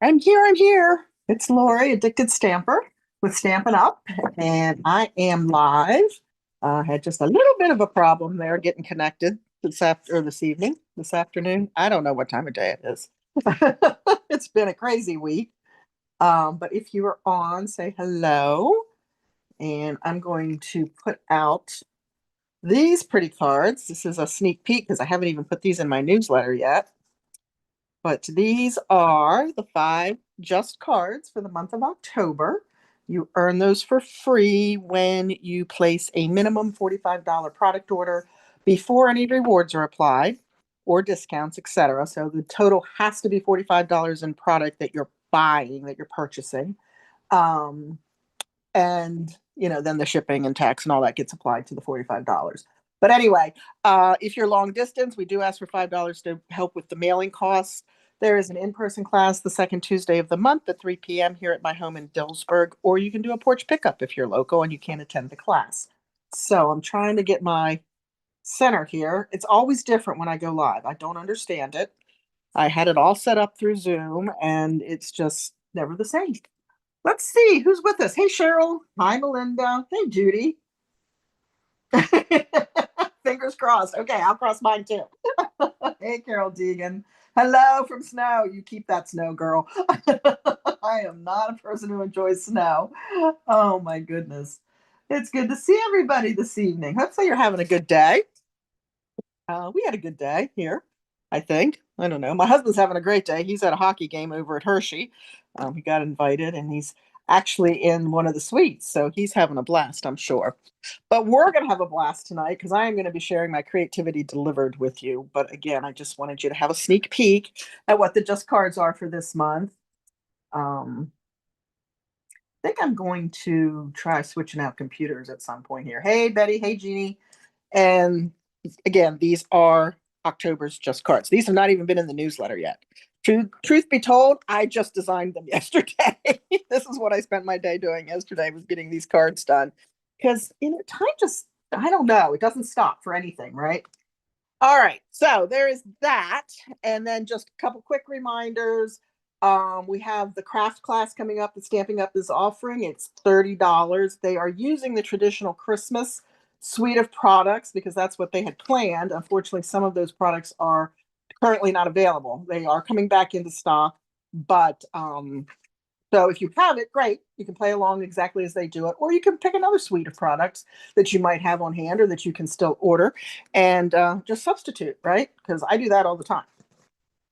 I'm here. I'm here. It's Lori, Addicted Stamper with Stampin' Up, and I am live. Had just a little bit of a problem there getting connected this evening, this afternoon. I don't know what time of day it is. It's been a crazy week. But if you are on, say hello. And I'm going to put out these pretty cards. This is a sneak peek because I haven't even put these in my newsletter yet. But these are the 5 just cards for the month of October. You earn those for free when you place a minimum $45 product order before any rewards are applied or discounts, etc. So the total has to be $45 in product that you're buying, that you're purchasing. And then the shipping and tax and all that gets applied to the $45. But anyway, if you're long distance, we do ask for $5 to help with the mailing costs. There is an in-person class the second Tuesday of the month at 3 p.m. here at my home in Dillsburg, or you can do a porch pickup if you're local and you can't attend the class. So I'm trying to get my center here. It's always different when I go live. I don't understand it. I had it all set up through Zoom and it's just never the same. Let's see who's with us. Hey, Cheryl. Hi, Melinda. Hey, Judy. Fingers crossed. Okay, I'll cross mine too. Hey, Carol Deegan. Hello from snow. You keep that snow, girl. I am not a person who enjoys snow. Oh, my goodness. It's good to see everybody this evening. Hopefully, you're having a good day. We had a good day here, I think. I don't know. My husband's having a great day. He's at a hockey game over at Hershey. He got invited, and he's actually in one of the suites. So he's having a blast, I'm sure. But we're going to have a blast tonight because I am going to be sharing my creativity delivered with you. But again, I just wanted you to have a sneak peek at what the just cards are for this month. I think I'm going to try switching out computers at some point here. Hey, Betty. Hey, Jeannie. And again, these are October's just cards. These have not even been in the newsletter yet. Truth be told, I just designed them yesterday. This is what I spent my day doing yesterday, was getting these cards done. Because, time just, I don't know, it doesn't stop for anything, right? All right, so there is that. And then just a couple quick reminders. We have the craft class coming up that Stamping Up is offering. It's $30. They are using the traditional Christmas suite of products because that's what they had planned. Unfortunately, some of those products are currently not available. They are coming back into stock, but so if you have it, great. You can play along exactly as they do it, or you can pick another suite of products that you might have on hand or that you can still order and just substitute, right? Because I do that all the time.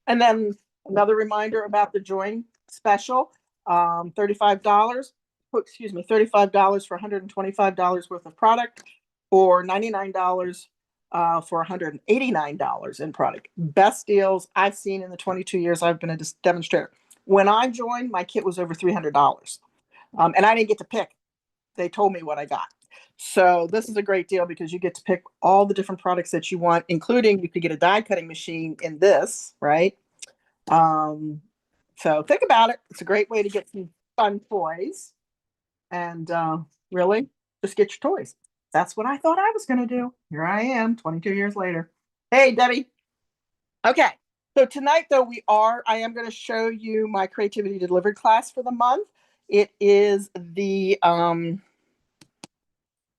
And then another reminder about the join special, $35. Excuse me, $35 for $125 worth of product, or $99 for $189 in product. Best deals I've seen in the 22 years I've been a demonstrator. When I joined, my kit was over $300, and I didn't get to pick. They told me what I got. So this is a great deal because you get to pick all the different products that you want, including you could get a die cutting machine in this, right? So think about it. It's a great way to get some fun toys, and really just get your toys. That's what I thought I was going to do. Here I am, 22 years later. Hey, Debbie. Okay. So tonight, though, I am going to show you my creativity delivered class for the month. It is the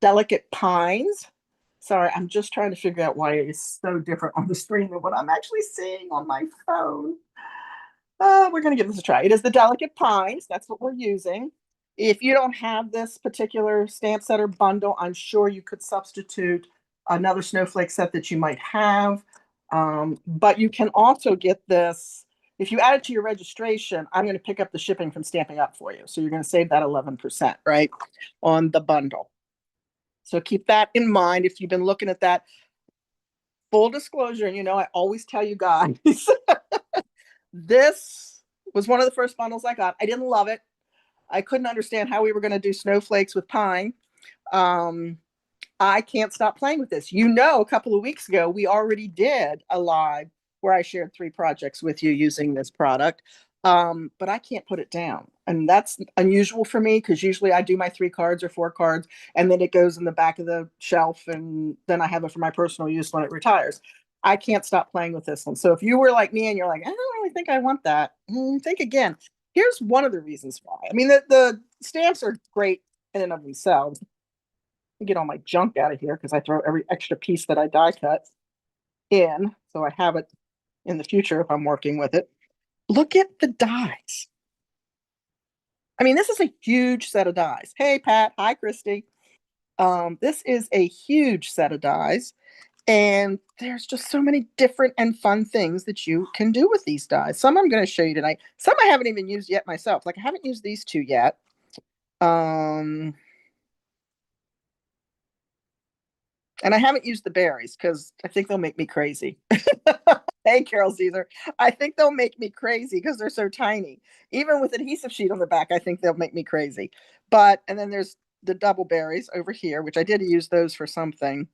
Delicate Pines. Sorry, I'm just trying to figure out why it is so different on the screen than what I'm actually seeing on my phone. We're going to give this a try. It is the Delicate Pines. That's what we're using. If you don't have this particular stamp set or bundle, I'm sure you could substitute another snowflake set that you might have. But you can also get this. If you add it to your registration, I'm going to pick up the shipping from Stamping Up for you. So you're going to save that 11%, right, on the bundle. So keep that in mind if you've been looking at that. Full disclosure, and I always tell you guys, this was one of the first bundles I got. I didn't love it. I couldn't understand how we were going to do snowflakes with pine. I can't stop playing with this. A couple of weeks ago, we already did a live where I shared 3 projects with you using this product. But I can't put it down. And that's unusual for me because usually I do my 3 cards or 4 cards and then it goes in the back of the shelf and then I have it for my personal use when it retires. I can't stop playing with this one. So if you were like me and you're like, I don't really think I want that, think again. Here's one of the reasons why. I mean, the stamps are great in and of themselves. Let me get all my junk out of here because I throw every extra piece that I die cut in, so I have it in the future if I'm working with it. Look at the dies. I mean, this is a huge set of dies. Hey, Pat. Hi, Christy. This is a huge set of dies, and there's just so many different and fun things that you can do with these dies. Some I'm going to show you tonight. Some I haven't even used yet myself. Like I haven't used these two yet. And I haven't used the berries because I think they'll make me crazy. Hey, Carol Caesar. I think they'll make me crazy because they're so tiny. Even with adhesive sheet on the back, I think they'll make me crazy. But, and then there's the double berries over here, which I did use those for something.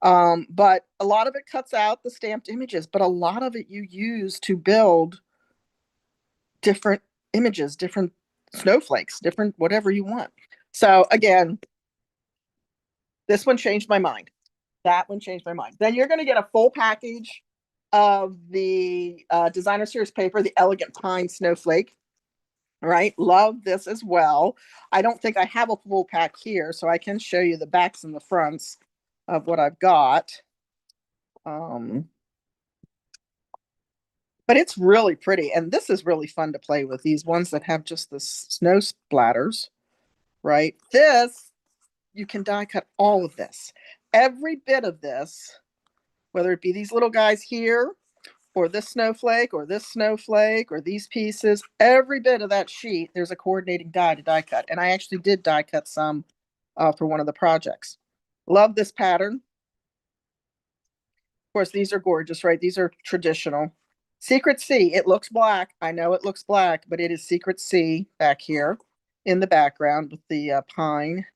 But a lot of it cuts out the stamped images, but a lot of it you use to build different images, different snowflakes, different whatever you want. So again, this one changed my mind. That one changed my mind. Then you're going to get a full package of the designer series paper, the Elegant Pine Snowflake. All right, love this as well. I don't think I have a full pack here, so I can show you the backs and the fronts of what I've got. But it's really pretty, and this is really fun to play with, these ones that have just the snow splatters, right? This, you can die cut all of this. Every bit of this, whether it be these little guys here, or this snowflake, or this snowflake, or these pieces, every bit of that sheet, there's a coordinating die to die cut. And I actually did die cut some for one of the projects. Love this pattern. Of course, these are gorgeous, right? These are traditional. Secret C, it looks black. I know it looks black, but it is Secret C back here in the background with the pine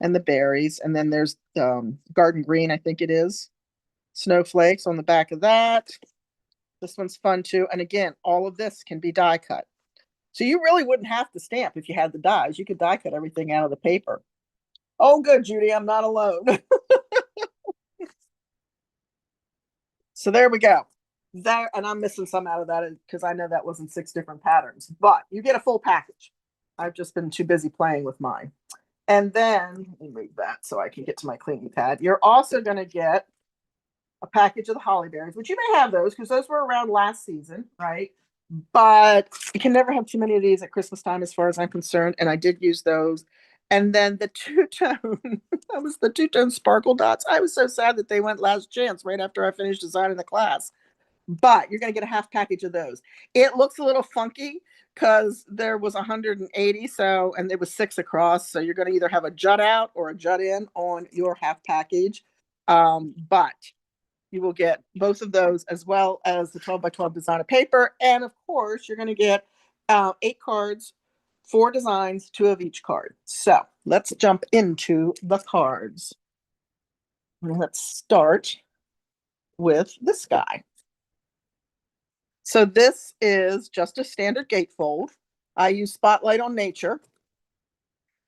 and the berries. And then there's garden green, I think it is. Snowflakes on the back of that. This one's fun too. And again, all of this can be die cut. So you really wouldn't have to stamp if you had the dies. You could die cut everything out of the paper. Oh, good, Judy. I'm not alone. So there we go. There, and I'm missing some out of that because I know that wasn't 6 different patterns, but you get a full package. I've just been too busy playing with mine. And then let me move that so I can get to my cleaning pad. You're also going to get a package of the holly berries, which you may have those because those were around last season, right? But you can never have too many of these at Christmas time, as far as I'm concerned. And I did use those. And then the two-tone, that was the two-tone sparkle dots. I was so sad that they went last chance right after I finished designing the class. But you're going to get a half package of those. It looks a little funky because there was 180, so, and there was 6 across. So you're going to either have a jut out or a jut in on your half package. But you will get both of those as well as the 12 by 12 designer paper. And of course, you're going to get 8 cards, 4 designs, 2 of each card. So let's jump into the cards. Let's start with this guy. So this is just a standard gatefold. I use Spotlight on Nature.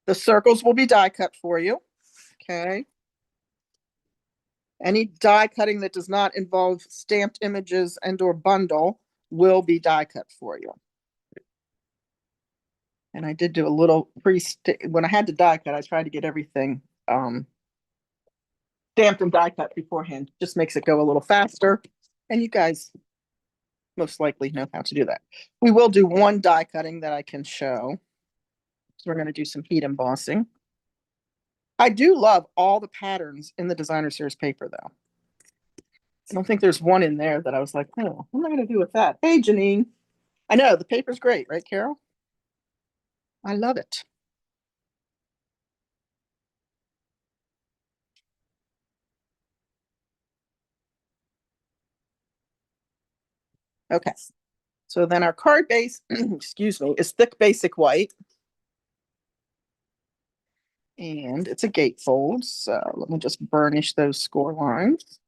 The circles will be die cut for you. Okay. Any die cutting that does not involve stamped images and or bundle will be die cut for you. And I did do a little when I had to die cut, I tried to get everything stamped and die cut beforehand. Just makes it go a little faster. And you guys most likely know how to do that. We will do one die cutting that I can show. So we're going to do some heat embossing. I do love all the patterns in the designer series paper, though. I don't think there's one in there that I was like, oh, what am I going to do with that? Hey, Janine. I know, the paper's great, right, Carol? I love it. Okay. So then our card base, excuse me, is thick basic white. And it's a gatefold. So let me just burnish those score lines.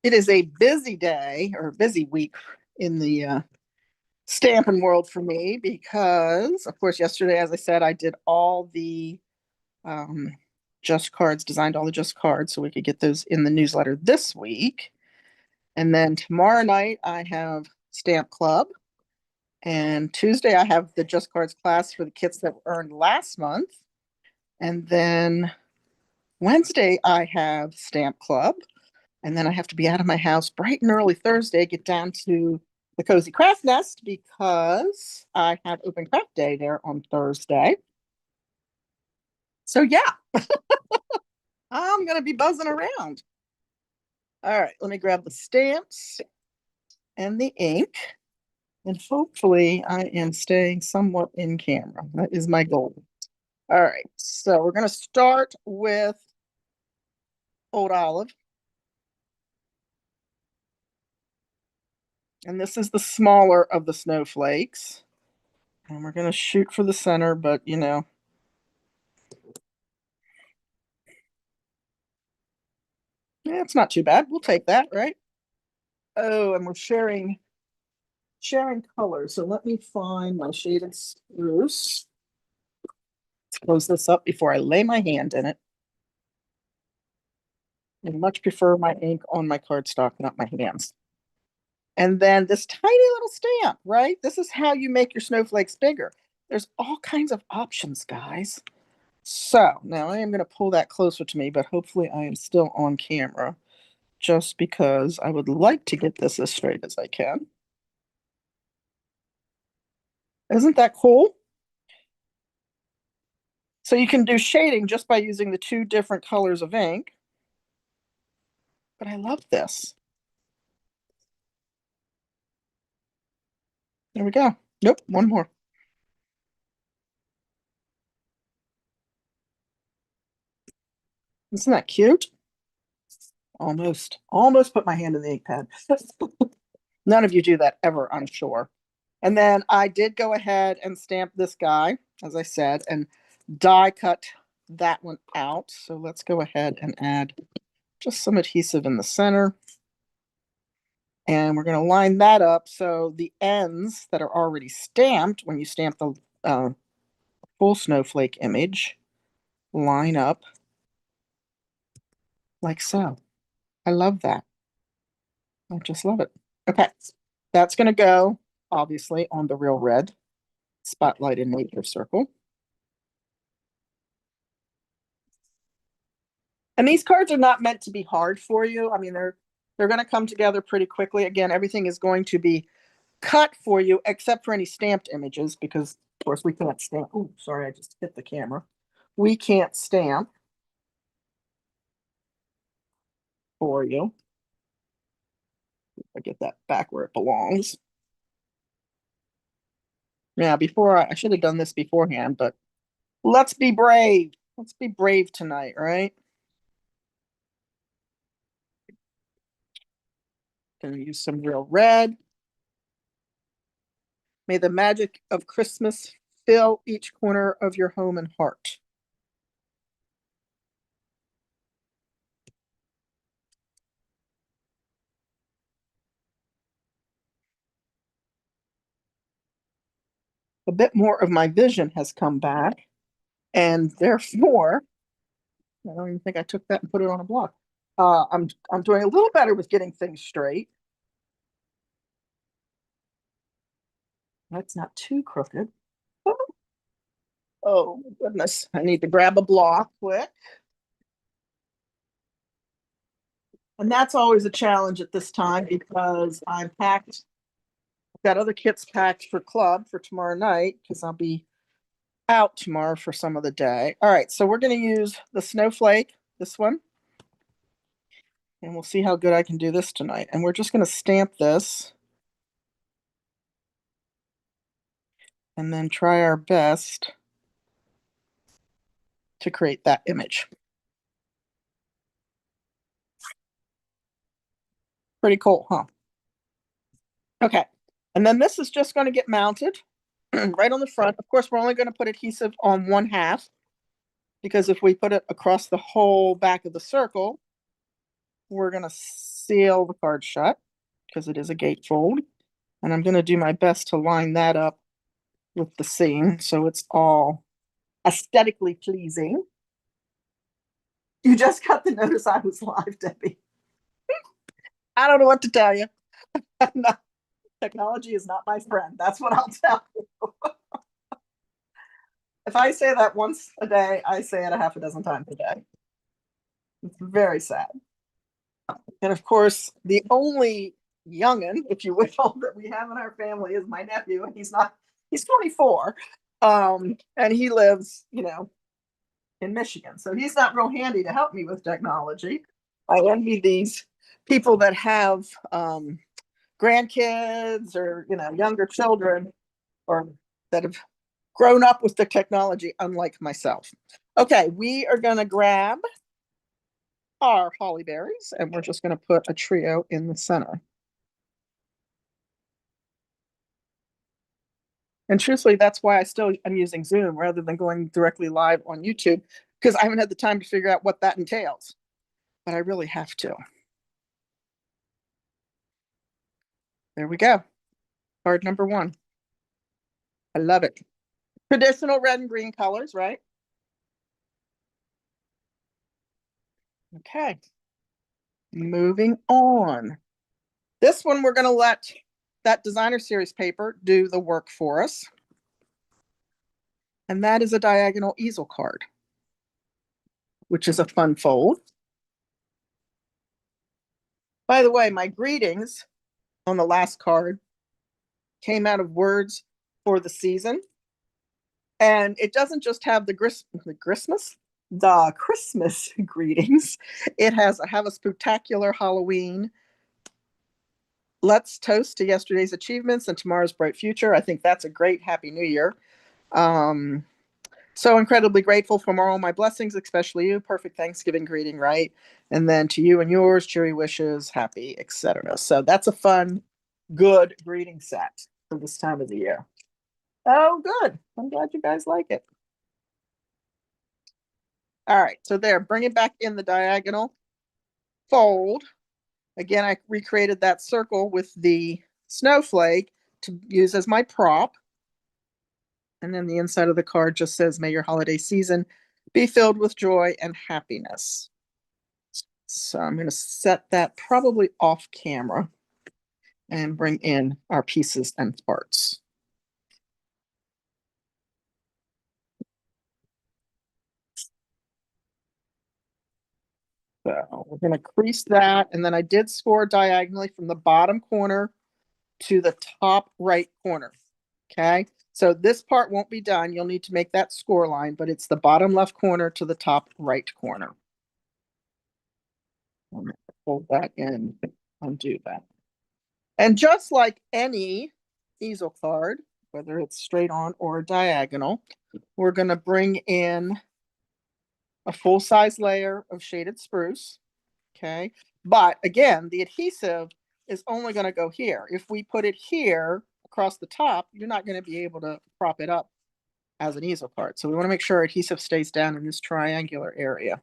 It is a busy day or busy week in the Stampin' world for me because, of course, yesterday, as I said, I did all the Just Cards, designed all the Just Cards so we could get those in the newsletter this week. And then tomorrow night I have Stamp Club. And Tuesday I have the Just Cards class for the kits that earned last month. And then Wednesday I have Stamp Club. And then I have to be out of my house bright and early Thursday, get down to the Cozy Craft Nest because I have open craft day there on Thursday. So yeah, I'm going to be buzzing around. All right, let me grab the stamps and the ink. And hopefully I am staying somewhat in camera. That is my goal. All right, so we're going to start with Old Olive. And this is the smaller of the snowflakes. And we're going to shoot for the center, but you know. Yeah, it's not too bad. We'll take that, right? Oh, and we're sharing colors. So let me find my shaded spruce. Let's close this up before I lay my hand in it. I much prefer my ink on my cardstock, not my hands. And then this tiny little stamp, right? This is how you make your snowflakes bigger. There's all kinds of options, guys. So now I am going to pull that closer to me, but hopefully I am still on camera just because I would like to get this as straight as I can. Isn't that cool? So you can do shading just by using the two different colors of ink. But I love this. There we go. Nope, one more. Isn't that cute? Almost put my hand in the ink pad. None of you do that ever, I'm sure. And then I did go ahead and stamp this guy, as I said, and die cut that one out. So let's go ahead and add just some adhesive in the center. And we're going to line that up so the ends that are already stamped, when you stamp the full snowflake image, line up like so. I love that. I just love it. Okay, that's going to go, obviously, on the Real Red Spotlight in Nature circle. And these cards are not meant to be hard for you. I mean, they're going to come together pretty quickly. Again, everything is going to be cut for you, except for any stamped images, because, of course, we can't stamp. Oh, sorry, I just hit the camera. We can't stamp for you. If I get that back where it belongs. Yeah, I should have done this beforehand, but let's be brave. Let's be brave tonight, right? Gonna use some Real Red. May the magic of Christmas fill each corner of your home and heart. A bit more of my vision has come back, and therefore, I don't even think I took that and put it on a block. I'm doing a little better with getting things straight. That's not too crooked. Oh my goodness. I need to grab a block quick. And that's always a challenge at this time because I'm packed. I've got other kits packed for club for tomorrow night because I'll be out tomorrow for some of the day. All right, so we're going to use the snowflake, this one. And we'll see how good I can do this tonight. And we're just going to stamp this. And then try our best to create that image. Pretty cool, huh? Okay. And then this is just going to get mounted right on the front. Of course, we're only going to put adhesive on one half because if we put it across the whole back of the circle, we're going to seal the card shut because it is a gatefold. And I'm going to do my best to line that up with the seam so it's all aesthetically pleasing. You just got the notice I was live, Debbie. I don't know what to tell you. Technology is not my friend. That's what I'll tell you. If I say that once a day, I say it a half a dozen times a day. It's very sad. And of course, the only youngin, if you will, that we have in our family is my nephew, and he's 24. And he lives, in Michigan. So he's not real handy to help me with technology. I envy these people that have grandkids or, younger children, or that have grown up with the technology, unlike myself. Okay, we are going to grab our holly berries, and we're just going to put a trio in the center. And truthfully, that's why I'm using Zoom rather than going directly live on YouTube, because I haven't had the time to figure out what that entails. But I really have to. There we go. Card number 1. I love it. Traditional red and green colors, right? Okay. Moving on. This one, we're going to let that designer series paper do the work for us. And that is a diagonal easel card, which is a fun fold. By the way, my greetings on the last card came out of words for the season. And it doesn't just have the Christmas greetings. It has have a spectacular Halloween. Let's toast to yesterday's achievements and tomorrow's bright future. I think that's a great Happy New Year. So incredibly grateful for all my blessings, especially you. Perfect Thanksgiving greeting, right? And then to you and yours, cheery wishes, happy, etc. So that's a fun, good greeting set for this time of the year. Oh, good. I'm glad you guys like it. All right, so there, bring it back in the diagonal fold. Again, I recreated that circle with the snowflake to use as my prop. And then the inside of the card just says, may your holiday season be filled with joy and happiness. So I'm going to set that probably off camera and bring in our pieces and parts. So we're going to crease that. And then I did score diagonally from the bottom corner to the top right corner. Okay. So this part won't be done. You'll need to make that score line, but it's the bottom left corner to the top right corner. I'm going to fold that in, undo that. And just like any easel card, whether it's straight on or diagonal, we're going to bring in a full-size layer of shaded spruce. Okay. But again, the adhesive is only going to go here. If we put it here across the top, you're not going to be able to prop it up as an easel card. So we want to make sure our adhesive stays down in this triangular area.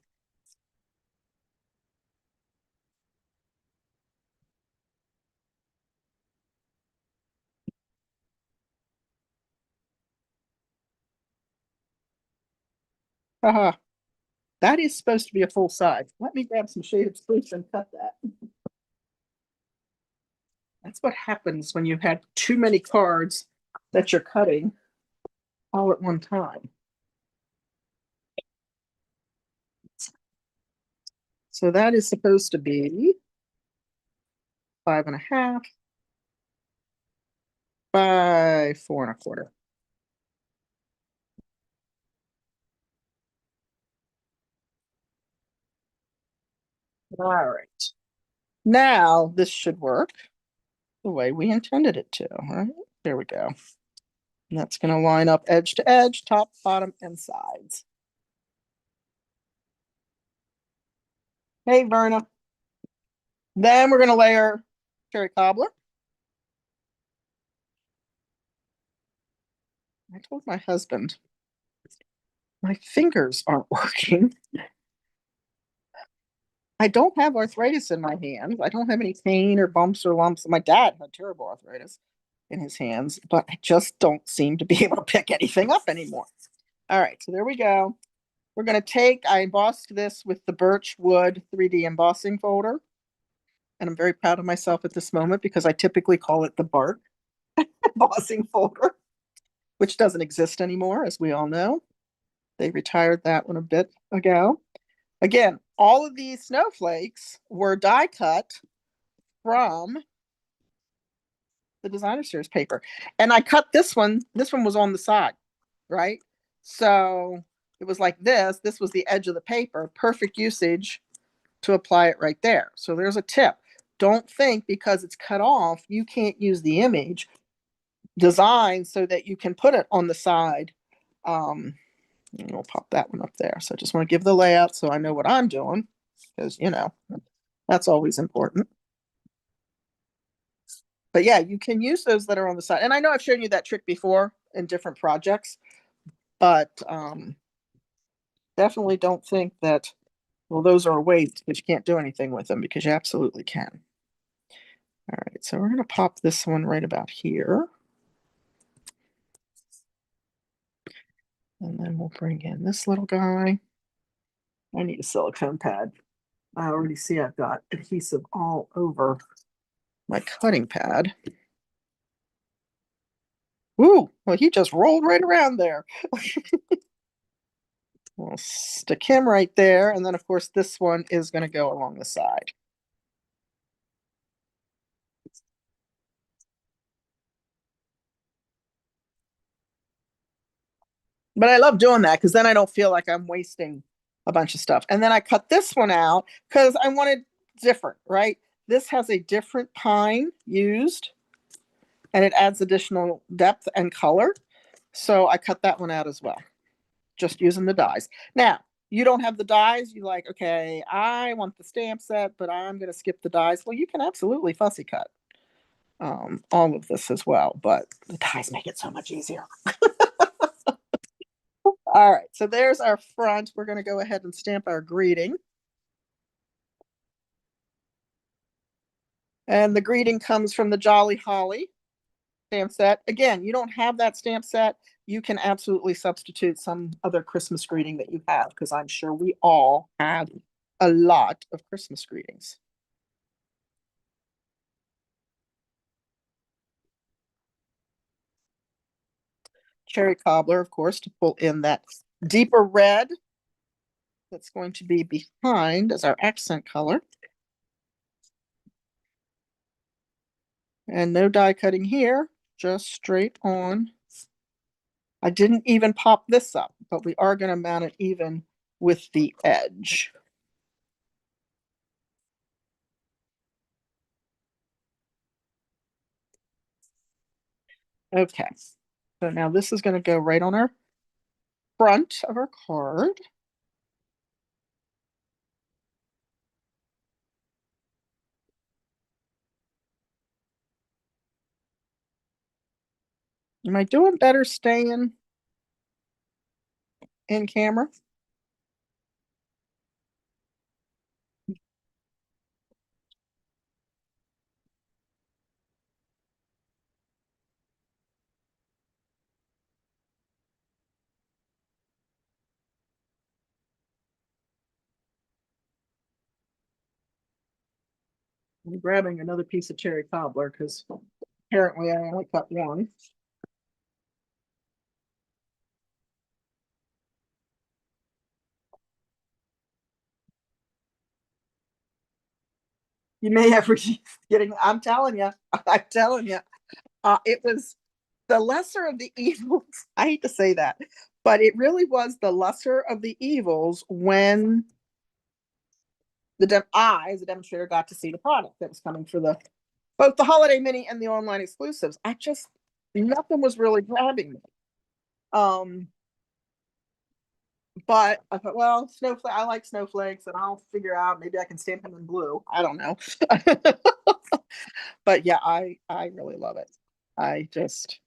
Haha. That is supposed to be a full size. Let me grab some shaded spruce and cut that. That's what happens when you had too many cards that you're cutting all at one time. So that is supposed to be 5.5 by 4.25. All right. Now this should work the way we intended it to. All right. There we go. And that's going to line up edge to edge, top, bottom, and sides. Hey, Verna. Then we're going to layer cherry cobbler. I told my husband, my fingers aren't working. I don't have arthritis in my hands. I don't have any pain or bumps or lumps. My dad had terrible arthritis in his hands, but I just don't seem to be able to pick anything up anymore. All right, so there we go. We're going to I embossed this with the birch wood 3D embossing folder. And I'm very proud of myself at this moment because I typically call it the bark embossing folder, which doesn't exist anymore, as we all know. They retired that one a bit ago. Again, all of these snowflakes were die cut from the designer series paper. And I cut this one was on the side, right? So it was like this. This was the edge of the paper. Perfect usage to apply it right there. So there's a tip. Don't think because it's cut off, you can't use the image. Design so that you can put it on the side. We'll pop that one up there. So I just want to give the layout so I know what I'm doing, because, you know, that's always important. But yeah, you can use those that are on the side. And I know I've shown you that trick before in different projects, but definitely don't think that, well, those are a waste, but you can't do anything with them, because you absolutely can. All right, so we're going to pop this one right about here. And then we'll bring in this little guy. I need a silicone pad. I already see I've got adhesive all over my cutting pad. Ooh, well, he just rolled right around there. We'll stick him right there. And then, of course, this one is going to go along the side. But I love doing that because then I don't feel like I'm wasting a bunch of stuff. And then I cut this one out because I wanted different, right? This has a different pine used, and it adds additional depth and color. So I cut that one out as well, just using the dies. Now, you don't have the dies. You like, okay, I want the stamp set, but I'm going to skip the dies. Well, you can absolutely fussy cut all of this as well, but the dies make it so much easier. All right, so there's our front. We're going to go ahead and stamp our greeting. And the greeting comes from the Jolly Holly stamp set. Again, you don't have that stamp set. You can absolutely substitute some other Christmas greeting that you have, because I'm sure we all have a lot of Christmas greetings. Cherry Cobbler, of course, to pull in that deeper red that's going to be behind as our accent color. And no die cutting here, just straight on. I didn't even pop this up, but we are going to mount it even with the edge. Okay, so now this is going to go right on our front of our card. Am I doing better staying in camera? I'm grabbing another piece of cherry cobbler because apparently I only cut one. You may have getting, I'm telling you, it was the lesser of the evils. I hate to say that, but it really was the lesser of the evils when as a demonstrator, got to see the product that was coming for both the holiday mini and the online exclusives. Nothing was really grabbing me. But I thought, well, I like snowflakes, and I'll figure out, maybe I can stamp them in blue. I don't know. But yeah, I really love it. I just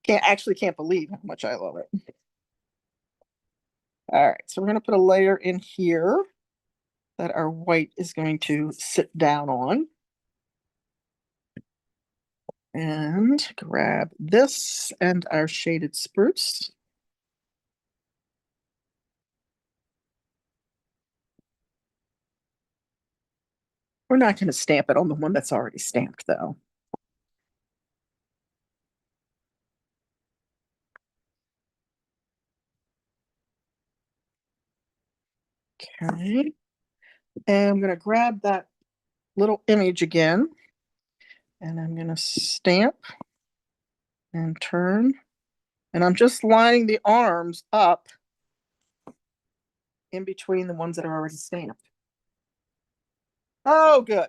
can't believe how much I love it. All right, so we're gonna put a layer in here that our white is going to sit down on. And grab this and our shaded spruce. We're not going to stamp it on the one that's already stamped, though. Okay. And I'm going to grab that little image again, and I'm going to stamp and turn. And I'm just lining the arms up in between the ones that are already stamped. Oh, good.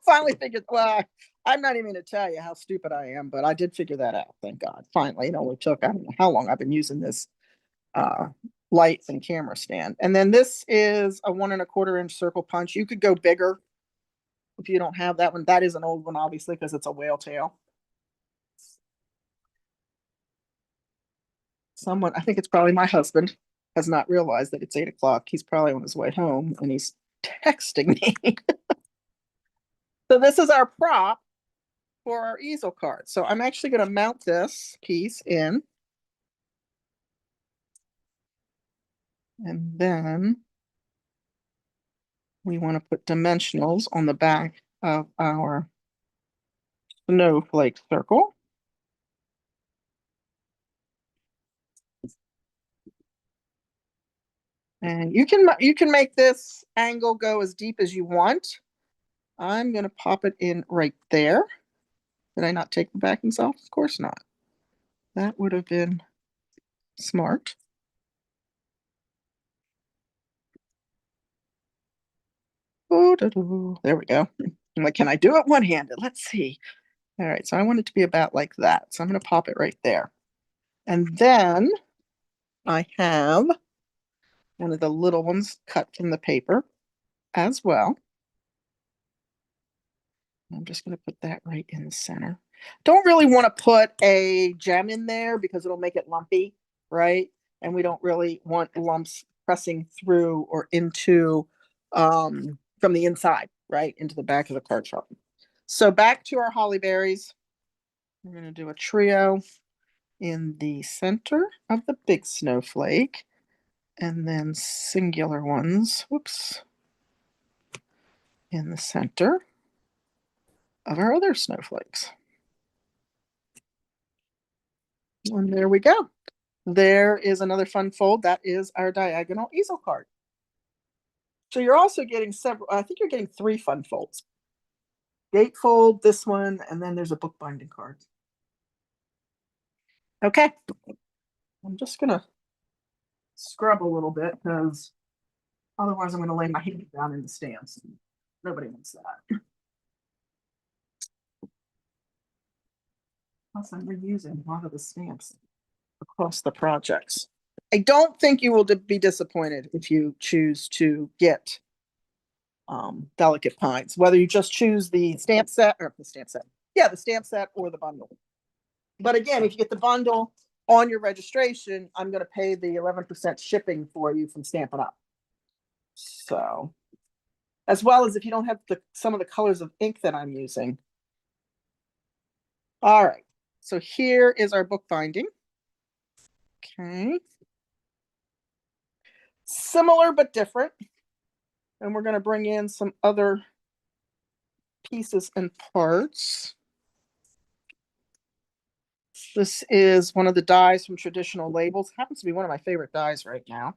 Finally figured, well, I'm not even going to tell you how stupid I am, but I did figure that out. Thank God. Finally, it only took, I don't know how long I've been using this light and camera stand. And then this is a 1¼ inch circle punch. You could go bigger if you don't have that one. That is an old one, obviously, because it's a whale tail. Someone, I think it's probably my husband, has not realized that it's 8 o'clock. He's probably on his way home and he's texting me. So this is our prop for our easel card. So I'm actually going to mount this piece in. And then we want to put dimensionals on the back of our snowflake circle. And you can make this angle go as deep as you want. I'm going to pop it in right there. Did I not take the backings off? Of course not. That would have been smart. Oh, there we go. I'm like, can I do it one-handed? Let's see. All right, so I want it to be about like that. So I'm going to pop it right there. And then I have one of the little ones cut from the paper as well. I'm just going to put that right in the center. Don't really want to put a gem in there because it'll make it lumpy, right? And we don't really want lumps pressing through or into from the inside, right, into the back of the card sharp. So back to our holly berries. We're going to do a trio in the center of the big snowflake, and then singular ones, whoops, in the center of our other snowflakes. And there we go. There is another fun fold. That is our diagonal easel card. So you're also getting several, I think you're getting 3 fun folds. Gatefold, this one, and then there's a bookbinding card. Okay. I'm just going to scrub a little bit because otherwise I'm going to lay my hand down in the stamps. Nobody wants that. Plus, I'm reusing a lot of the stamps across the projects. I don't think you will be disappointed if you choose to get Delicate Pines, whether you just choose the stamp set or the stamp set. Yeah, the stamp set or the bundle. But again, if you get the bundle on your registration, I'm going to pay the 11% shipping for you from Stampin' Up. So, as well as if you don't have some of the colors of ink that I'm using. All right. So here is our bookbinding. Okay. Similar but different. And we're going to bring in some other pieces and parts. This is one of the dies from Traditional Labels. Happens to be one of my favorite dies right now.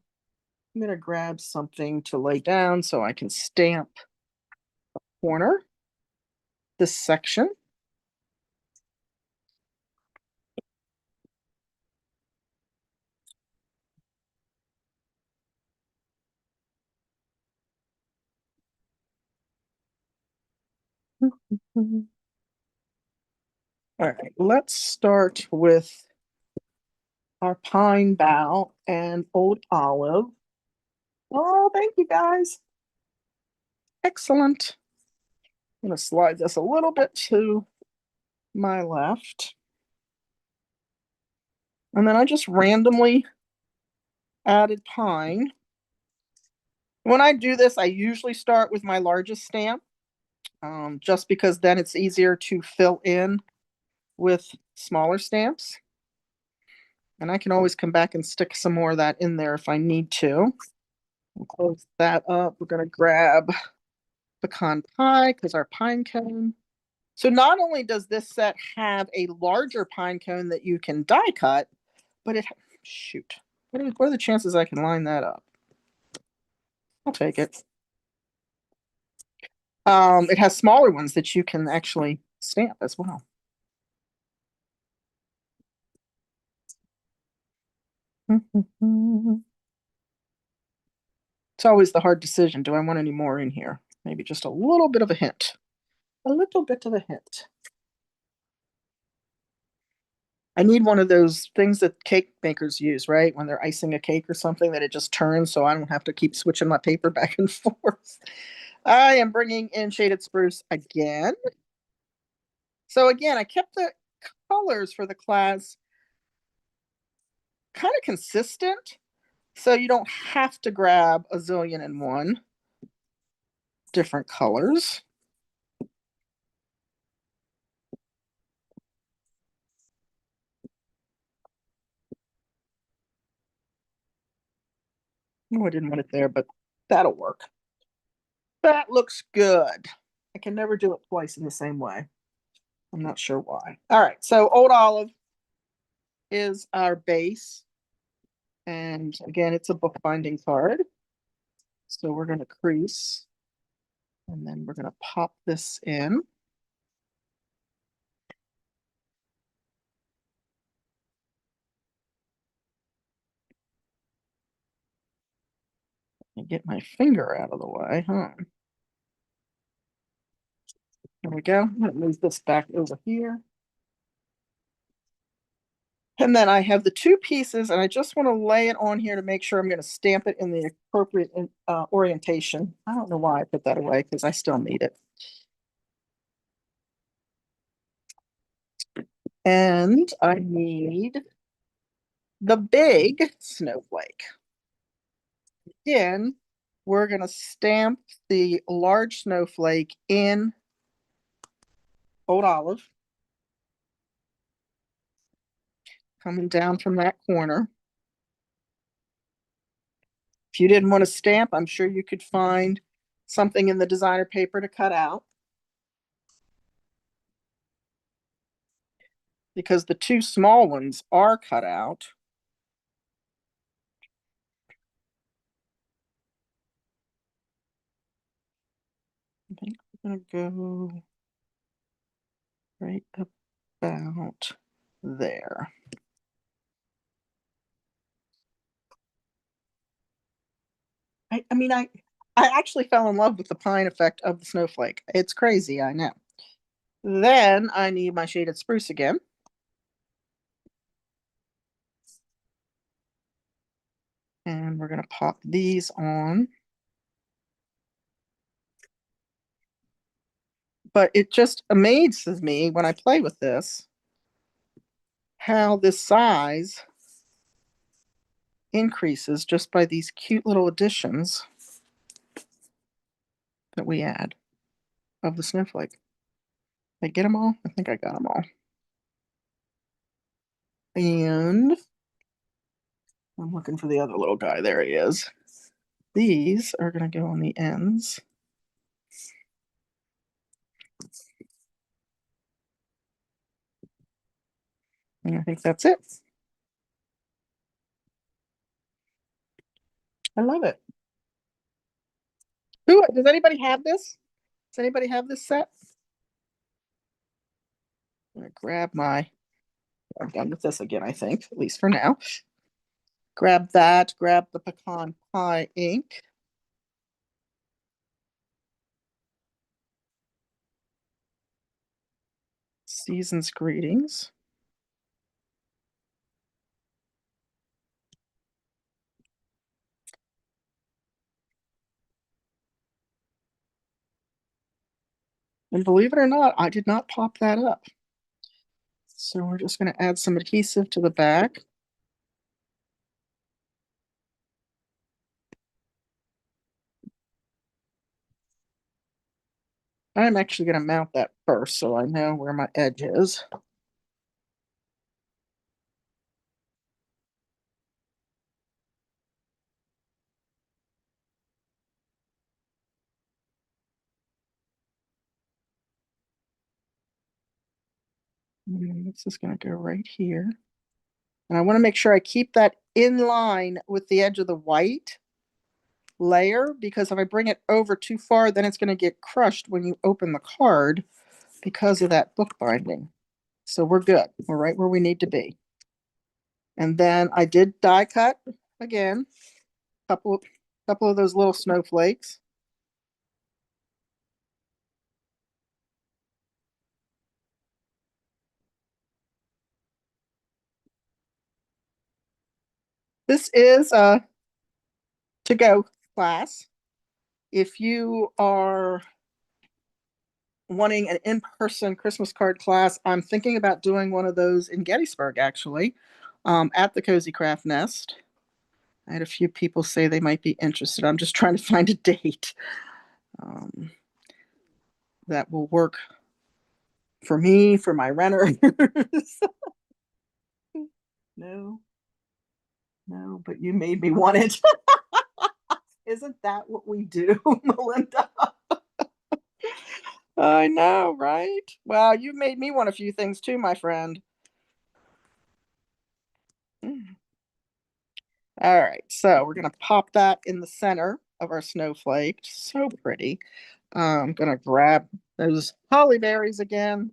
I'm going to grab something to lay down so I can stamp a corner, this section. All right, let's start with our pine bough and old olive. Oh, thank you guys. Excellent. I'm going to slide this a little bit to my left. And then I just randomly added pine. When I do this, I usually start with my largest stamp, just because then it's easier to fill in with smaller stamps. And I can always come back and stick some more of that in there if I need to. We'll close that up. We're going to grab pecan pie because our pine cone. So not only does this set have a larger pine cone that you can die cut, but shoot, what are the chances I can line that up? I'll take it. It has smaller ones that you can actually stamp as well. It's always the hard decision. Do I want any more in here? Maybe just a little bit of a hint. A little bit of a hint. I need one of those things that cake makers use, right? When they're icing a cake or something, that it just turns so I don't have to keep switching my paper back and forth. I am bringing in shaded spruce again. So again, I kept the colors for the class kind of consistent, so you don't have to grab a zillion and one different colors. Oh, I didn't want it there, but that'll work. That looks good. I can never do it twice in the same way. I'm not sure why. All right, so Old Olive is our base. And again, it's a bookbinding card. So we're going to crease. And then we're going to pop this in. And get my finger out of the way, huh? There we go. I'm going to move this back over here. And then I have the two pieces, and I just want to lay it on here to make sure I'm going to stamp it in the appropriate orientation. I don't know why I put that away because I still need it. And I need the big snowflake. Again, we're going to stamp the large snowflake in Old Olive, coming down from that corner. If you didn't want to stamp, I'm sure you could find something in the designer paper to cut out, because the two small ones are cut out. I think we're going to go right about there. I mean, I actually fell in love with the pine effect of the snowflake. It's crazy, I know. Then I need my shaded spruce again. And we're going to pop these on. But it just amazes me when I play with this, how this size increases just by these cute little additions that we add of the snowflake. Did I get them all? I think I got them all. And I'm looking for the other little guy. There he is. These are going to go on the ends. And I think that's it. I love it. Does anybody have this? Does anybody have this set? I'm going to grab I'm done with this again, I think, at least for now. Grab that, grab the pecan pie ink. Season's greetings. And believe it or not, I did not pop that up. So we're just going to add some adhesive to the back. I'm actually going to mount that first so I know where my edge is. This is going to go right here. And I want to make sure I keep that in line with the edge of the white layer, because if I bring it over too far, then it's going to get crushed when you open the card because of that book binding. So we're good. We're right where we need to be. And then I did die cut again, couple of those little snowflakes. This is a to-go class. If you are wanting an in-person Christmas card class, I'm thinking about doing one of those in Gettysburg, actually, at the Cozy Craft Nest. I had a few people say they might be interested. I'm just trying to find a date that will work for me, for my renters. No, no, but you made me want it. Isn't that what we do, Melinda? I know, right? Well, you made me want a few things too, my friend. All right, so we're gonna pop that in the center of our snowflake. So pretty. I'm gonna grab those holly berries again.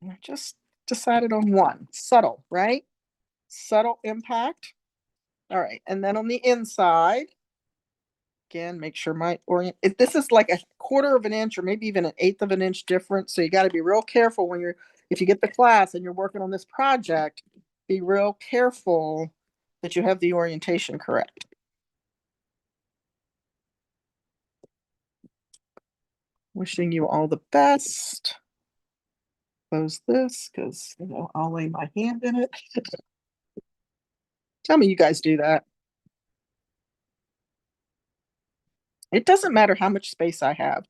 I just decided on one. Subtle, right? Subtle impact. All right, and then on the inside, again, make sure my orient. If this is like a quarter of an inch or maybe even an eighth of an inch difference, so you got to be real careful when you're, if you get the class and you're working on this project, be real careful that you have the orientation correct. Wishing you all the best. Close this because I'll lay my hand in it. Tell me you guys do that. It doesn't matter how much space I have.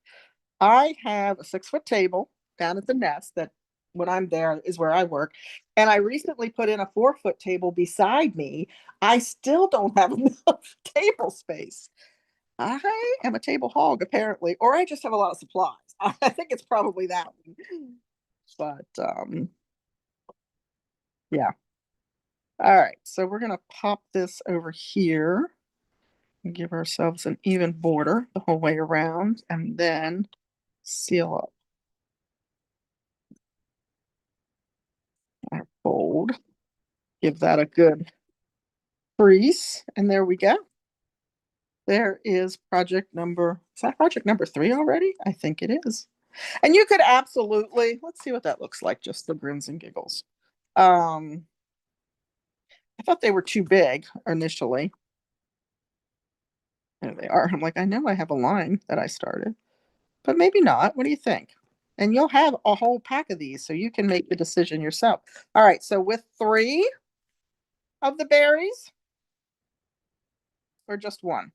I have a 6-foot table down at the nest that when I'm there is where I work. And I recently put in a 4-foot table beside me. I still don't have enough table space. I am a table hog, apparently, or I just have a lot of supplies. I think it's probably that one. But yeah. All right, so we're gonna pop this over here and give ourselves an even border the whole way around, and then seal up our fold. Give that a good crease, and there we go. There is is that project number 3 already? I think it is. And you could absolutely, let's see what that looks like, just the grins and giggles. I thought they were too big initially. There they are. I'm like, I know I have a line that I started, but maybe not. What do you think? And you'll have a whole pack of these, so you can make the decision yourself. All right, so with 3 of the berries, or just one?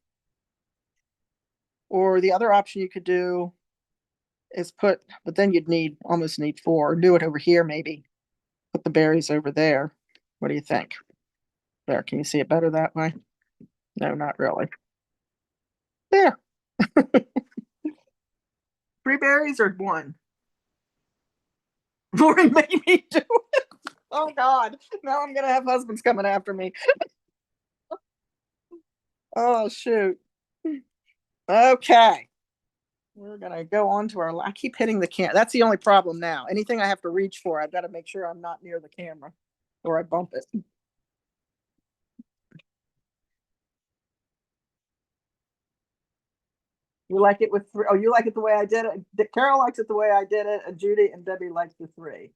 Or the other option you could do is put, but then you'd almost need 4. Do it over here, maybe. Put the berries over there. What do you think? There, can you see it better that way? No, not really. There. 3 berries or 1? Lori made me do it. Oh God. Now I'm gonna have husbands coming after me. Oh shoot. Okay. We're gonna go on to our, I keep hitting the camera. That's the only problem now. Anything I have to reach for, I've got to make sure I'm not near the camera or I bump it. You like it with 3? Oh, you like it the way I did it? Carol likes it the way I did it, and Judy and Debbie likes the 3.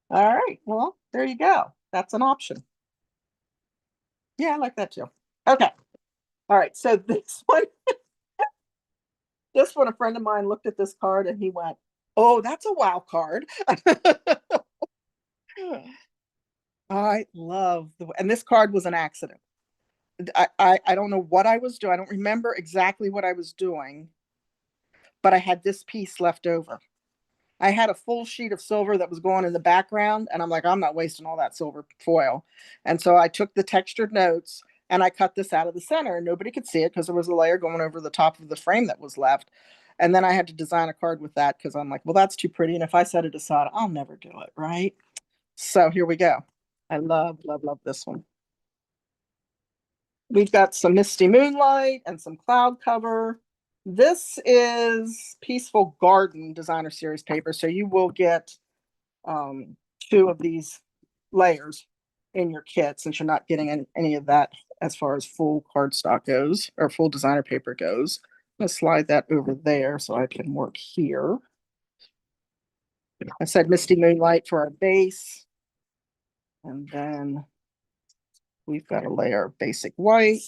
All right. Well, there you go. That's an option. Yeah, I like that too. Okay. All right. So this one, a friend of mine looked at this card and he went, "Oh, that's a wow card." I love and this card was an accident. I don't know what I was doing. I don't remember exactly what I was doing, but I had this piece left over. I had a full sheet of silver that was going in the background, and I'm like, I'm not wasting all that silver foil. And so I took the textured notes and I cut this out of the center, and nobody could see it because there was a layer going over the top of the frame that was left. And then I had to design a card with that because I'm like, well, that's too pretty. And if I set it aside, I'll never do it, right? So here we go. I love, love, love this one. We've got some Misty Moonlight and some cloud cover. This is Peaceful Garden Designer Series paper. So you will get two of these layers in your kit since you're not getting any of that as far as full cardstock goes or full designer paper goes. I'm going to slide that over there so I can work here. I said Misty Moonlight for our base. And then we've got a layer of basic white.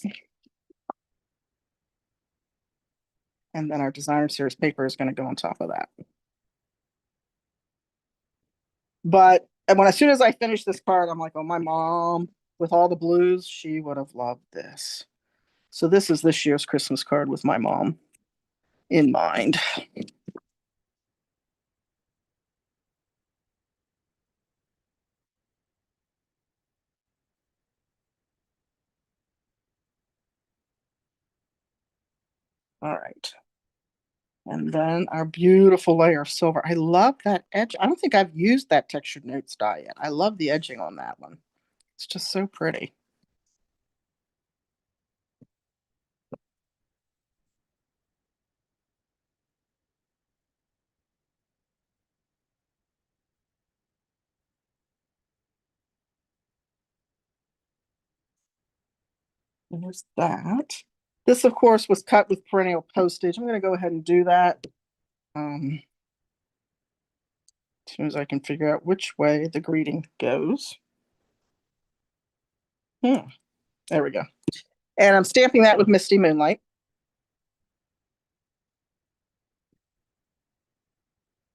And then our designer series paper is going to go on top of that. But as soon as I finish this card, I'm like, oh, my mom with all the blues, she would have loved this. So this is this year's Christmas card with my mom in mind. All right. And then our beautiful layer of silver. I love that edge. I don't think I've used that textured notes die yet. I love the edging on that one. It's just so pretty. There's that. This, of course, was cut with perennial postage. I'm going to go ahead and do that. As soon as I can figure out which way the greeting goes. There we go. And I'm stamping that with Misty Moonlight.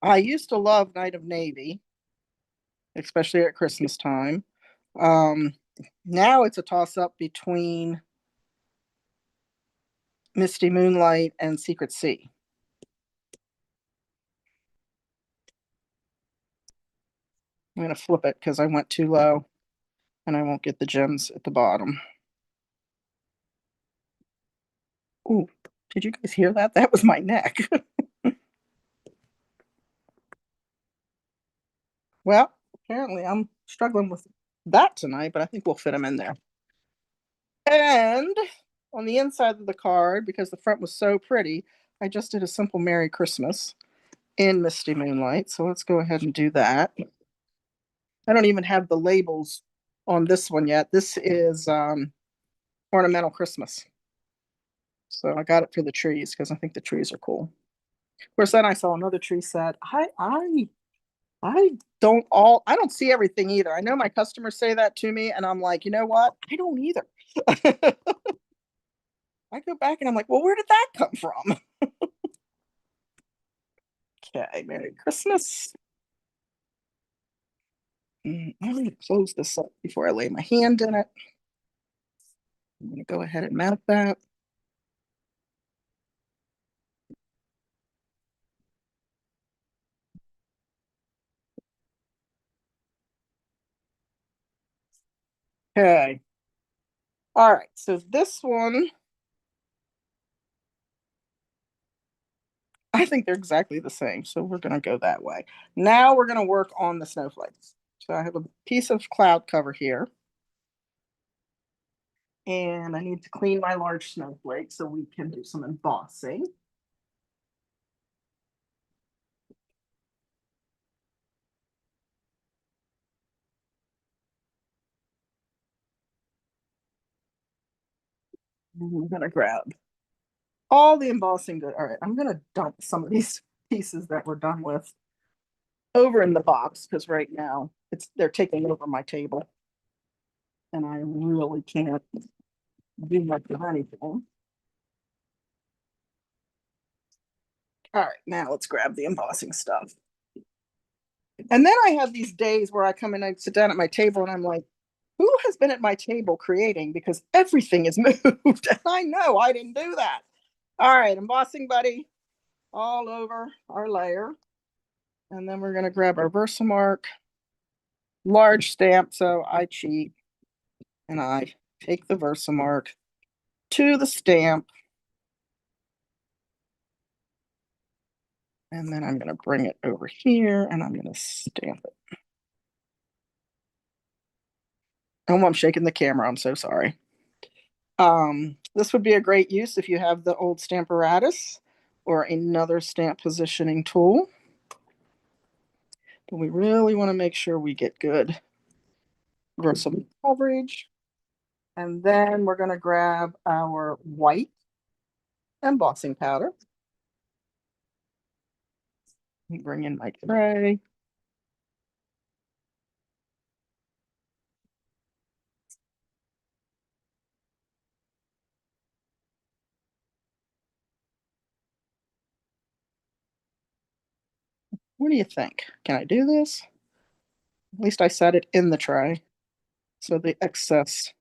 I used to love Night of Navy, especially at Christmas time. Um, Now it's a toss up between Misty Moonlight and Secret Sea. I'm going to flip it because I went too low and I won't get the gems at the bottom. Ooh, did you guys hear that? That was my neck. Well, apparently I'm struggling with that tonight, but I think we'll fit them in there. And on the inside of the card, because the front was so pretty, I just did a simple Merry Christmas in Misty Moonlight. So let's go ahead and do that. I don't even have the labels on this one yet. This is Ornamental Christmas. So I got it for the trees because I think the trees are cool. Of course, then I saw another tree set. I don't see everything either. I know my customers say that to me, and I'm like, you know what? I don't either. I go back and I'm like, well, where did that come from? Okay, Merry Christmas. I'm going to close this up before I lay my hand in it. I'm going to go ahead and mount that. Okay. All right, so this one, I think they're exactly the same. So we're going to go that way. Now we're going to work on the snowflakes. So I have a piece of cloud cover here. And I need to clean my large snowflake so we can do some embossing. I'm going to grab all the embossing good. All right, I'm going to dump some of these pieces that we're done with over in the box because right now they're taking over my table and I really can't do much of anything. All right, now let's grab the embossing stuff. And then I have these days where I come in and sit down at my table and I'm like, who has been at my table creating? Because everything is moved. And I know I didn't do that. All right, embossing buddy all over our layer. And then we're going to grab our Versamark large stamp. So I cheat and I take the Versamark to the stamp. And then I'm going to bring it over here and I'm going to stamp it. Oh, I'm shaking the camera. I'm so sorry. This would be a great use if you have the old Stamparatus or another stamp positioning tool. But we really want to make sure we get good some coverage. And then we're going to grab our white embossing powder. Bring in my tray. What do you think? Can I do this? At least I set it in the tray. So the excess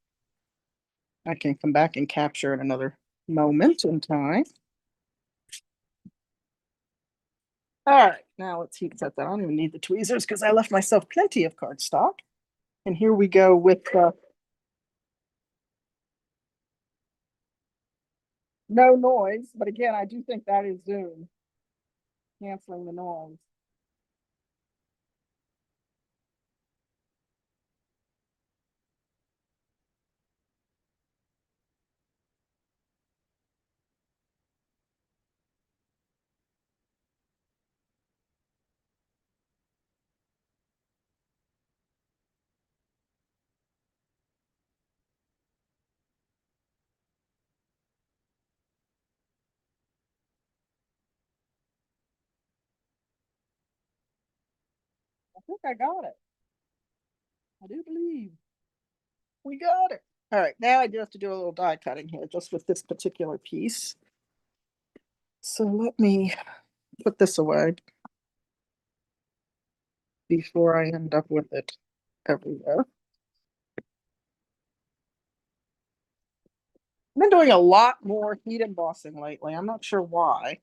I can come back and capture in another moment in time. All right, now let's heat set that. I don't even need the tweezers because I left myself plenty of cardstock. And here we go with no noise. But again, I do think that is Zoom canceling the noise. I think I got it. I do believe we got it. All right, now I do have to do a little die cutting here just with this particular piece. So let me put this away before I end up with it everywhere. I've been doing a lot more heat embossing lately. I'm not sure why.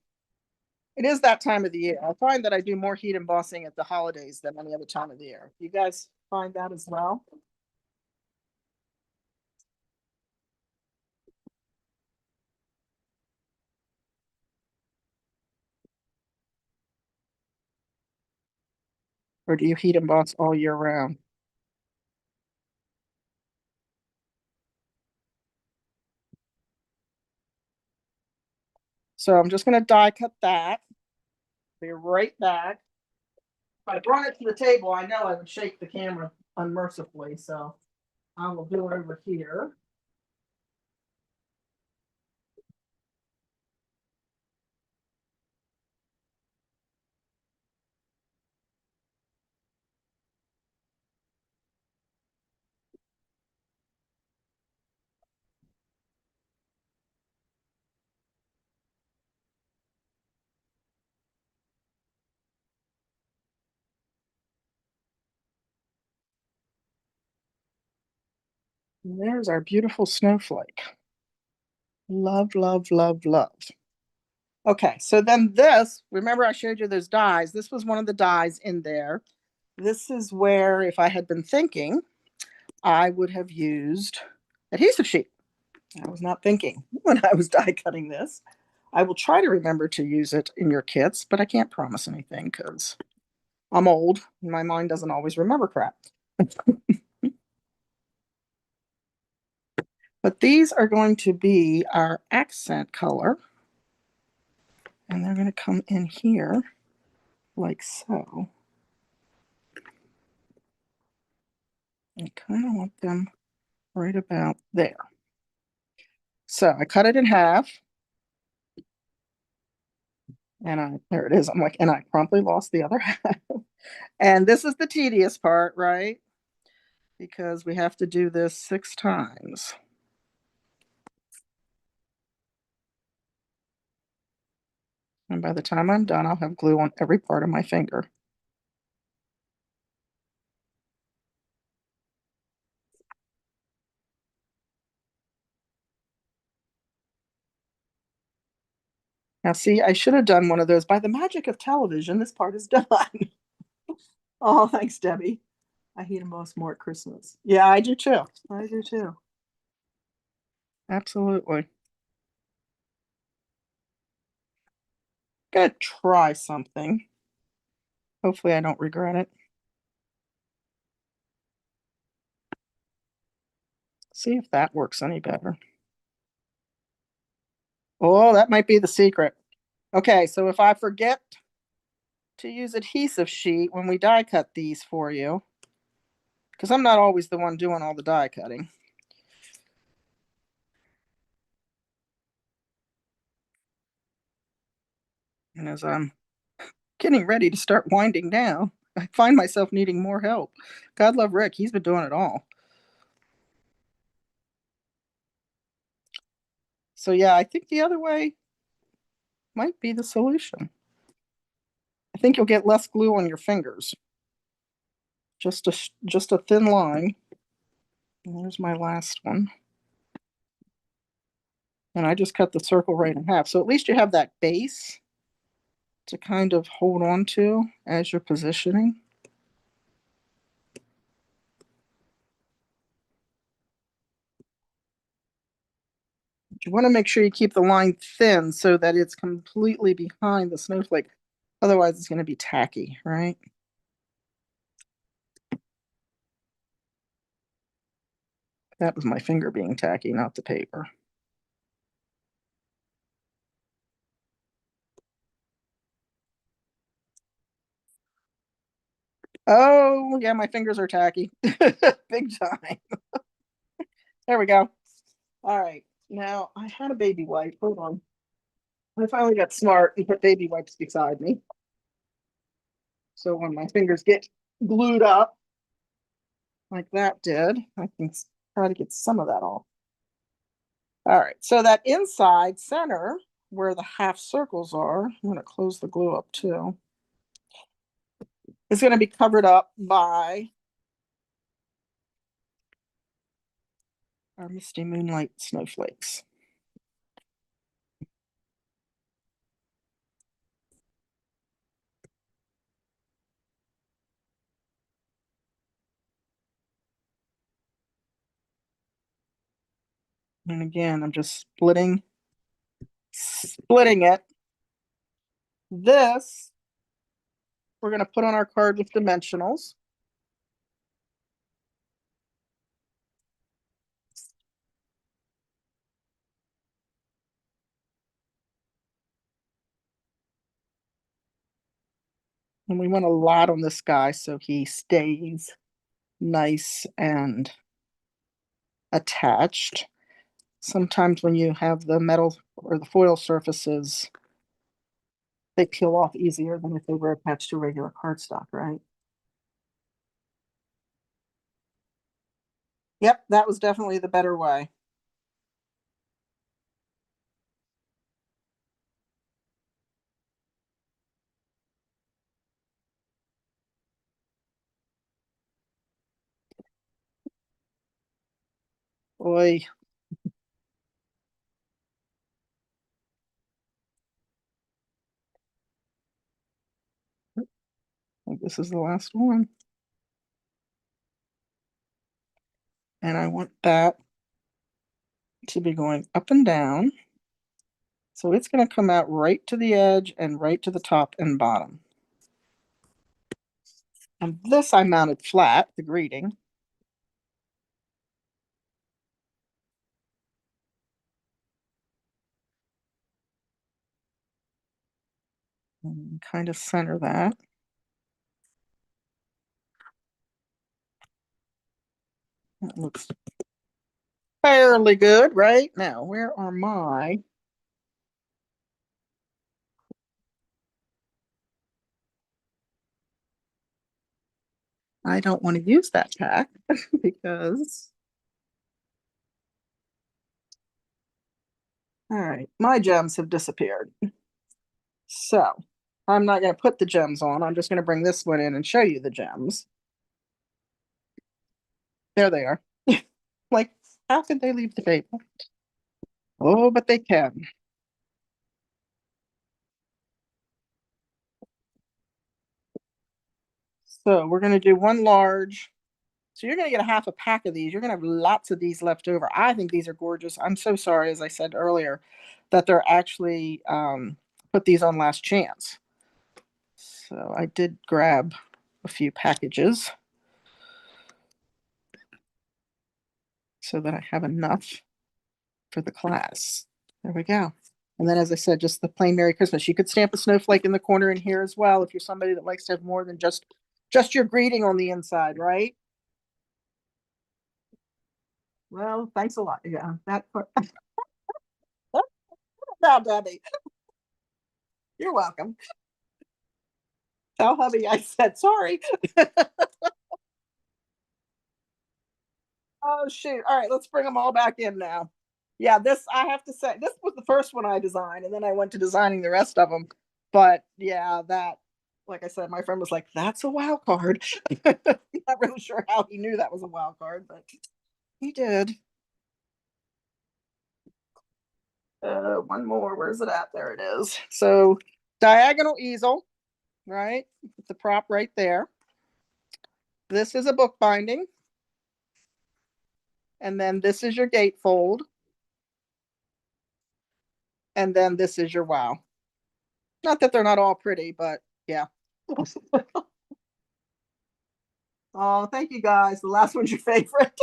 It is that time of the year. I find that I do more heat embossing at the holidays than any other time of the year. You guys find that as well? Or do you heat emboss all year round? So I'm just going to die cut that. Be right back. If I brought it to the table, I know I would shake the camera unmercifully. So I will do it over here. And there's our beautiful snowflake. Love, love, love, love. Okay, so then this, remember I showed you those dies. This was one of the dies in there. This is where, if I had been thinking, I would have used adhesive sheet. I was not thinking when I was die cutting this. I will try to remember to use it in your kits, but I can't promise anything because I'm old and my mind doesn't always remember crap. But these are going to be our accent color. And they're going to come in here like so. I kind of want them right about there. So I cut it in half. And there it is. I'm like, and I promptly lost the other half. And this is the tedious part, right? Because we have to do this 6 times. And by the time I'm done, I'll have glue on every part of my finger. Now, see, I should have done one of those. By the magic of television, this part is done. Oh, thanks, Debbie. I heat emboss more at Christmas. Yeah, I do too. I do too. Absolutely. Gonna try something. Hopefully I don't regret it. See if that works any better. Oh, that might be the secret. Okay, so if I forget to use adhesive sheet when we die cut these for you, because I'm not always the one doing all the die cutting. And as I'm getting ready to start winding down, I find myself needing more help. God love Rick, he's been doing it all. So yeah, I think the other way might be the solution. I think you'll get less glue on your fingers. Just a thin line. And there's my last one. And I just cut the circle right in half. So at least you have that base to kind of hold on to as you're positioning. You want to make sure you keep the line thin so that it's completely behind the snowflake. Otherwise, it's going to be tacky, right? That was my finger being tacky, not the paper. Oh, yeah, my fingers are tacky. Big time. There we go. All right. Now, I had a baby wipe. Hold on. I finally got smart and put baby wipes beside me. So when my fingers get glued up like that did, I can try to get some of that off. All right. So that inside center where the half circles are, I'm going to close the glue up too, is going to be covered up by our Misty Moonlight snowflakes. And again, I'm just splitting it. This we're going to put on our card with dimensionals. And we want a lot on this guy so he stays nice and attached. Sometimes when you have the metal or the foil surfaces, they peel off easier than if they were attached to regular cardstock, right? Yep, that was definitely the better way. Boy, I think this is the last one. And I want that to be going up and down. So it's going to come out right to the edge and right to the top and bottom. And this I mounted flat, the greeting. And kind of center that. That looks fairly good, right? Now, where are my... I don't want to use that pack because... All right, my gems have disappeared. So I'm not going to put the gems on. I'm just going to bring this one in and show you the gems. There they are. Like, how could they leave the table? Oh, but they can. So we're going to do one large. So you're going to get a half a pack of these. You're going to have lots of these left over. I think these are gorgeous. I'm so sorry, as I said earlier, that they're actually put these on last chance. So I did grab a few packages so that I have enough for the class. There we go. And then, as I said, just the plain Merry Christmas. You could stamp a snowflake in the corner in here as well if you're somebody that likes to have more than just your greeting on the inside, right? Well, thanks a lot. Yeah, that part. Now, Debbie, you're welcome. Tell hubby I said sorry. Oh shoot! All right, let's bring them all back in now. Yeah, this I have to say, this was the first one I designed, and then I went to designing the rest of them. But yeah, that, like I said, my friend was like, "That's a wild card." Not really sure how he knew that was a wild card, but he did. One more. Where's it at? There it is. So diagonal easel, right? The prop right there. This is a book binding. And then this is your gatefold. And then this is your wow. Not that they're not all pretty, but yeah. Oh, thank you guys. The last one's your favorite.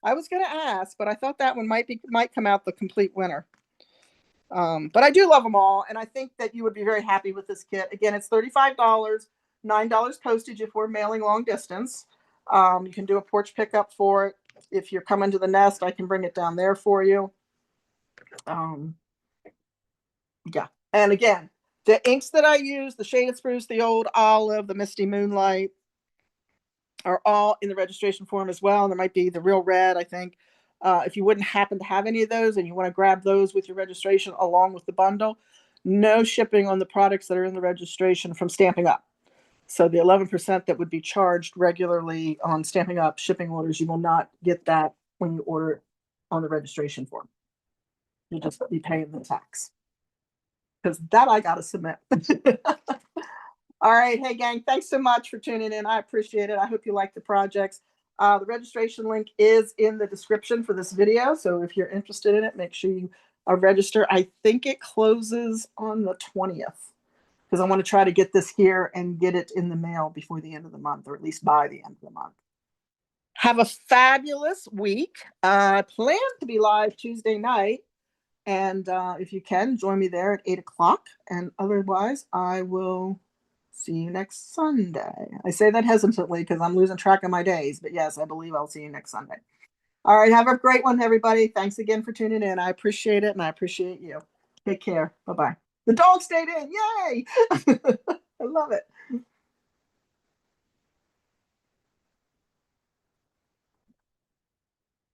I was gonna ask, but I thought that one might come out the complete winner. But I do love them all, and I think that you would be very happy with this kit. Again, it's $35, $9 postage if we're mailing long distance. You can do a porch pickup for it. If you're coming to the nest, I can bring it down there for you. Yeah, and again, the inks that I use, the Shaded Spruce, the Old Olive, the Misty Moonlight, are all in the registration form as well. And there might be the Real Red, I think. If you wouldn't happen to have any of those and you want to grab those with your registration along with the bundle, no shipping on the products that are in the registration from Stampin' Up. So the 11% that would be charged regularly on Stampin' Up shipping orders, you will not get that when you order it on the registration form. You'll just be paying the tax. Because that I got to submit. All right. Hey, gang, thanks so much for tuning in. I appreciate it. I hope you like the projects. The registration link is in the description for this video. So if you're interested in it, make sure you register. I think it closes on the 20th because I want to try to get this here and get it in the mail before the end of the month, or at least by the end of the month. Have a fabulous week. I plan to be live Tuesday night. And if you can, join me there at 8 o'clock. And otherwise, I will see you next Sunday. I say that hesitantly because I'm losing track of my days. But yes, I believe I'll see you next Sunday. All right. Have a great one, everybody. Thanks again for tuning in. I appreciate it. And I appreciate you. Take care. Bye-bye. The dog stayed in. Yay. I love it.